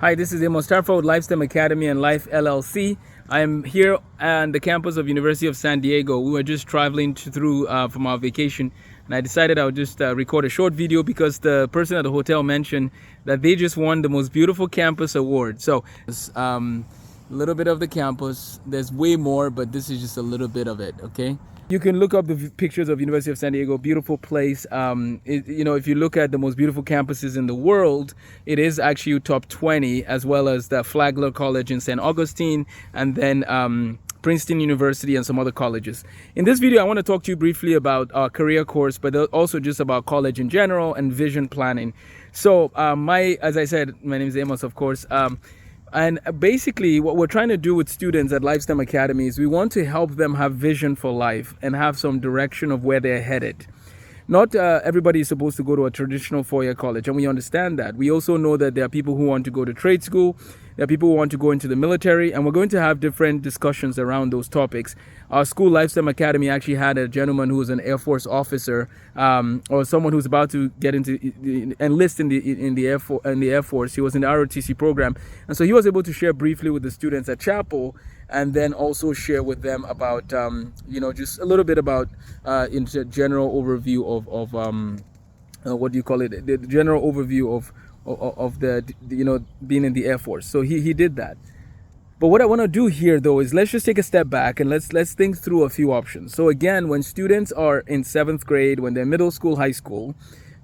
Hi, this is Amos, Tarfa with Lifestem Academy and Life LLC. I am here on the campus of University of San Diego. We were just traveling through from our vacation, and I decided I would just record a short video because the person at the hotel mentioned that they just won the most beautiful campus award. So, a little bit of the campus. There's way more, but this is just a little bit of it, okay? You can look up the pictures of University of San Diego, beautiful place. If you look at the most beautiful campuses in the world, it is actually top 20, as well as the Flagler College in St. Augustine, and then Princeton University and some other colleges. In this video, I want to talk to you briefly about our career course, but also just about college in general and vision planning. So as I said, my name is Amos, of course. And basically, what we're trying to do with students at Lifestem Academy is we want to help them have vision for life and have some direction of where they're headed. Not everybody is supposed to go to a traditional four-year college, and we understand that. We also know that there are people who want to go to trade school, there are people who want to go into the military, and we're going to have different discussions around those topics. Our school, Lifestem Academy, actually had a gentleman who was an Air Force officer, or someone who's about to get into enlist in the Air Force. He was in the ROTC program, and so he was able to share briefly with the students at chapel, and then also share with them about just a little bit about into general overview of what do you call it, the general overview of the being in the Air Force. So he did that. But what I want to do here, though, is let's just take a step back and let's think through a few options. So again, when students are in 7th grade, when they're middle school, high school,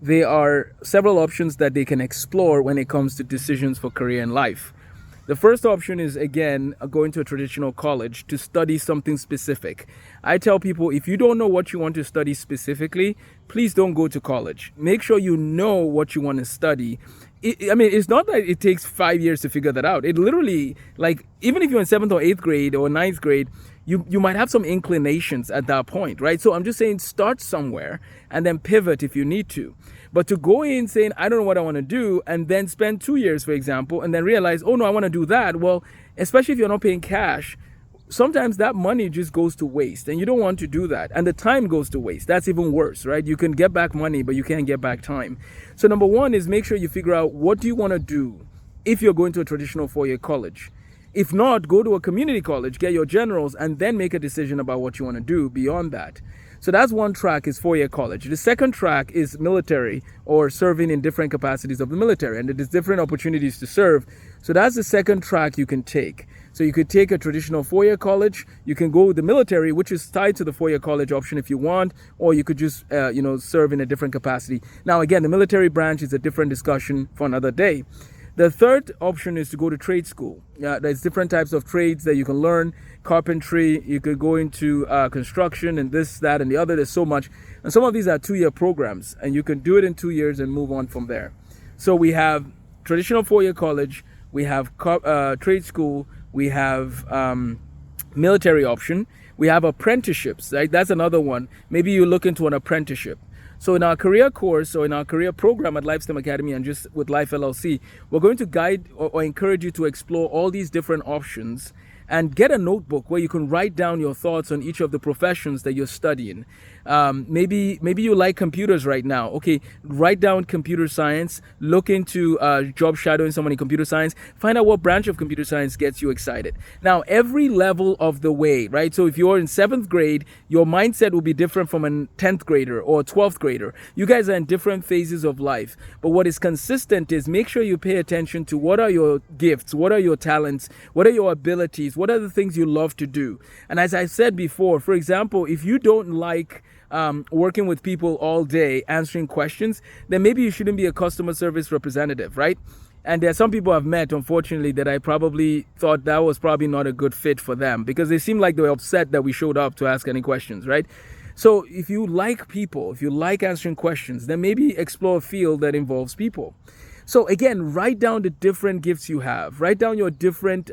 there are several options that they can explore when it comes to decisions for career and life. The first option is, again, going to a traditional college to study something specific. I tell people, if you don't know what you want to study specifically, please don't go to college. Make sure you know what you want to study. It's not that it takes 5 years to figure that out. It literally, even if you're in 7th or 8th grade or 9th grade, you might have some inclinations at that point, right? So I'm just saying, start somewhere and then pivot if you need to. But to go in saying, I don't know what I want to do, and then spend 2 years, for example, and then realize, oh no, I want to do that. Well, especially if you're not paying cash, sometimes that money just goes to waste, and you don't want to do that. And the time goes to waste. That's even worse, right? You can get back money, but you can't get back time. So number one is make sure you figure out, what do you want to do if you're going to a traditional four-year college? If not, go to a community college, get your generals, and then make a decision about what you want to do beyond that. So that's one track, is four-year college. The second track is military, or serving in different capacities of the military, and there's different opportunities to serve. So that's the second track you can take. So you could take a traditional four-year college, you can go with the military, which is tied to the four-year college option if you want, or you could just serve in a different capacity. Now again, the military branch is a different discussion for another day. The third option is to go to trade school. There's different types of trades that you can learn. Carpentry, you could go into construction, and this, that, and the other. There's so much. And some of these are 2-year programs, and you can do it in 2 years and move on from there. So we have traditional four-year college, we have trade school, we have military option, we have apprenticeships, right? That's another one. Maybe you look into an apprenticeship. So in our career course, or in our career program at Lifestem Academy and just with Life LLC, we're going to guide or encourage you to explore all these different options and get a notebook where you can write down your thoughts on each of the professions that you're studying. Maybe you like computers right now. Okay, write down computer science, look into job shadowing someone in computer science, find out what branch of computer science gets you excited. Now, every level of the way, right? So if you're in 7th grade, your mindset will be different from a 10th grader or a 12th grader. You guys are in different phases of life. But what is consistent is make sure you pay attention to what are your gifts, what are your talents, what are your abilities, what are the things you love to do. And as I said before, for example, if you don't like working with people all day, answering questions, then maybe you shouldn't be a customer service representative, right? And there are some people I've met, unfortunately, that I probably thought that was probably not a good fit for them, because they seemed like they were upset that we showed up to ask any questions, right? So if you like people, if you like answering questions, then maybe explore a field that involves people. So again, write down the different gifts you have. Write down your different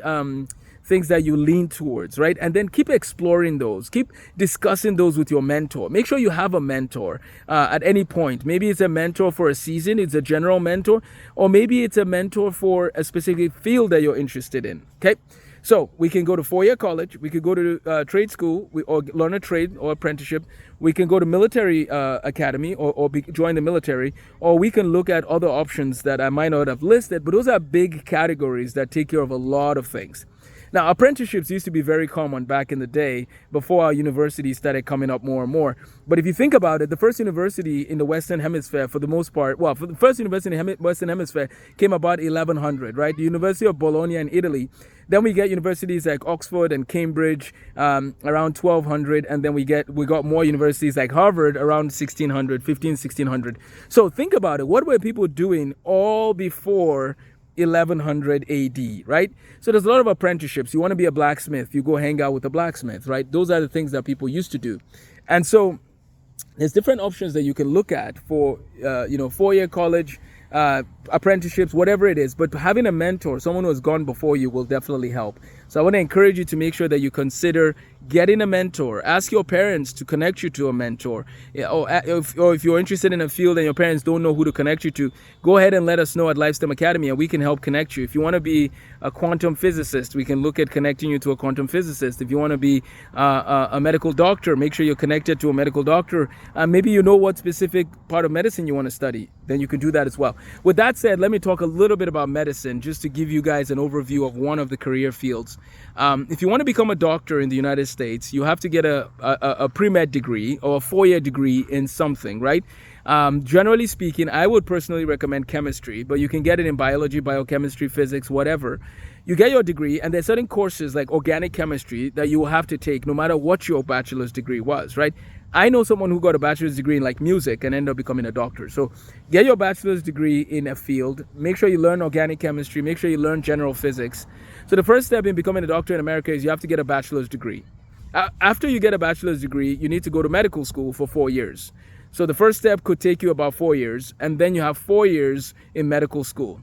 things that you lean towards, right? And then keep exploring those. Keep discussing those with your mentor. Make sure you have a mentor at any point. Maybe it's a mentor for a season, it's a general mentor, or maybe it's a mentor for a specific field that you're interested in, okay? So we can go to four-year college, we could go to trade school, or learn a trade or apprenticeship. We can go to military academy, or join the military, or we can look at other options that I might not have listed, but those are big categories that take care of a lot of things. Now, apprenticeships used to be very common back in the day before our universities started coming up more and more. But if you think about it, the first university in the Western Hemisphere, for the most part, well, for the first university in the Western Hemisphere came about 1100, right? The University of Bologna in Italy. Then we get universities like Oxford and Cambridge around 1200, and then we got more universities like Harvard around 1600, 1600. So think about it. What were people doing all before 1100 AD, right? So there's a lot of apprenticeships. You want to be a blacksmith, you go hang out with a blacksmith, right? Those are the things that people used to do. And so there's different options that you can look at for, four-year college, apprenticeships, whatever it is. But having a mentor, someone who has gone before you, will definitely help. So I want to encourage you to make sure that you consider getting a mentor. Ask your parents to connect you to a mentor. Or if you're interested in a field and your parents don't know who to connect you to, go ahead and let us know at LifeSTEM Academy, and we can help connect you. If you want to be a quantum physicist, we can look at connecting you to a quantum physicist. If you want to be a medical doctor, make sure you're connected to a medical doctor. Maybe you know what specific part of medicine you want to study, then you can do that as well. With that said, let me talk a little bit about medicine, just to give you guys an overview of one of the career fields. If you want to become a doctor in the United States, you have to get a pre-med degree or a four-year degree in something, right? Generally speaking, I would personally recommend chemistry, but you can get it in biology, biochemistry, physics, whatever. You get your degree, and there's certain courses like organic chemistry that you will have to take no matter what your bachelor's degree was, right? I know someone who got a bachelor's degree in like music and ended up becoming a doctor. So get your bachelor's degree in a field. Make sure you learn organic chemistry. Make sure you learn general physics. So the first step in becoming a doctor in America is you have to get a bachelor's degree. After you get a bachelor's degree, you need to go to medical school for 4 years. So the first step could take you about 4 years, and then you have 4 years in medical school.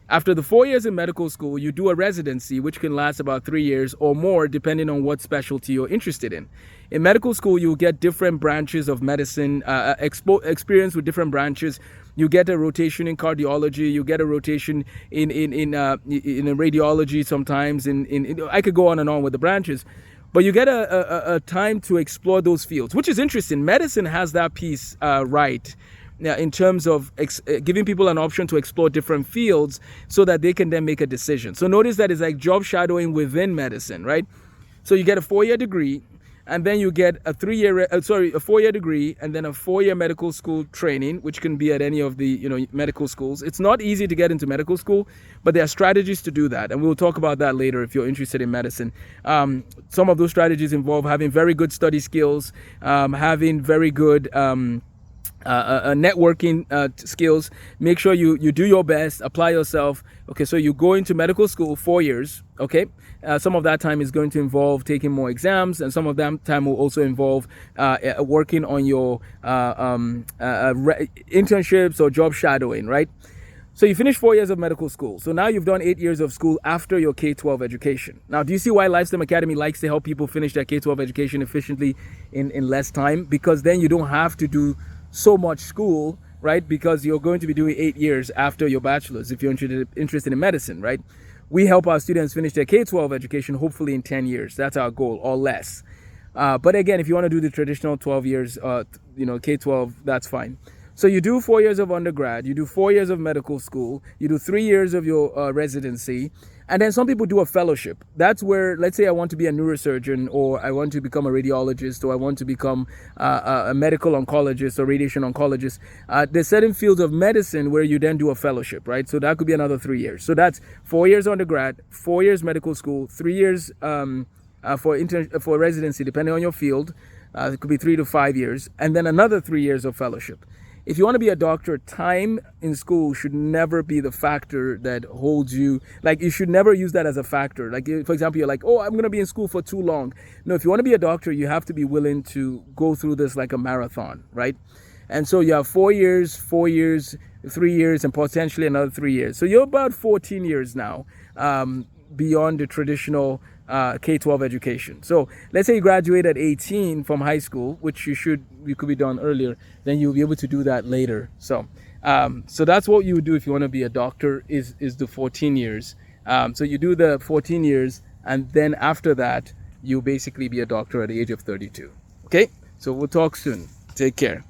After the 4 years in medical school, you do a residency, which can last about 3 years or more, depending on what specialty you're interested in. In medical school, you'll get different branches of medicine, experience with different branches. You get a rotation in cardiology. You get a rotation in radiology sometimes. I could go on and on with the branches. But you get a time to explore those fields, which is interesting. Medicine has that piece right. Now, in terms of giving people an option to explore different fields so that they can then make a decision. So notice that it's like job shadowing within medicine, right? So you get a 4-year degree, and then you get a 4-year degree, and then a 4-year medical school training, which can be at any of the medical schools. It's not easy to get into medical school, but there are strategies to do that, and we'll talk about that later if you're interested in medicine. Some of those strategies involve having very good study skills, having very good networking skills. Make sure you do your best, apply yourself. Okay, so you go into medical school 4 years. Okay, some of that time is going to involve taking more exams, and some of that time will also involve working on your internships or job shadowing, right? So you finish 4 years of medical school. So now you've done 8 years of school after your K-12 education. Now, do you see why LifeSTEM Academy likes to help people finish their K-12 education efficiently in less time? Because then you don't have to do so much school, right? Because you're going to be doing 8 years after your bachelor's if you're interested in medicine, right? We help our students finish their K-12 education hopefully in 10 years. That's our goal, or less. But again, if you want to do the traditional 12 years, K-12, that's fine. So you do 4 years of undergrad, you do 4 years of medical school, you do 3 years of your residency, and then some people do a fellowship. That's where, let's say I want to be a neurosurgeon, or I want to become a radiologist, or I want to become a medical oncologist or radiation oncologist. There's certain fields of medicine where you then do a fellowship, right? So that could be another 3 years. So that's 4 years undergrad, 4 years medical school, 3 years for residency, depending on your field. It could be 3 to 5 years, and then another 3 years of fellowship. If you want to be a doctor, time in school should never be the factor that holds you. Like, you should never use that as a factor. Like, for example, you're like, oh, I'm going to be in school for too long. No, if you want to be a doctor, you have to be willing to go through this like a marathon, right? And so you have 4 years, 4 years, 3 years, and potentially another 3 years. So you're about 14 years now beyond the traditional K-12 education. So let's say you graduate at 18 from high school, which you could be done earlier, then you'll be able to do that later. So so that's what you would do if you want to be a doctor, is the 14 years. So you do the 14 years, and then after that, you'll basically be a doctor at the age of 32. Okay? So we'll talk soon. Take care.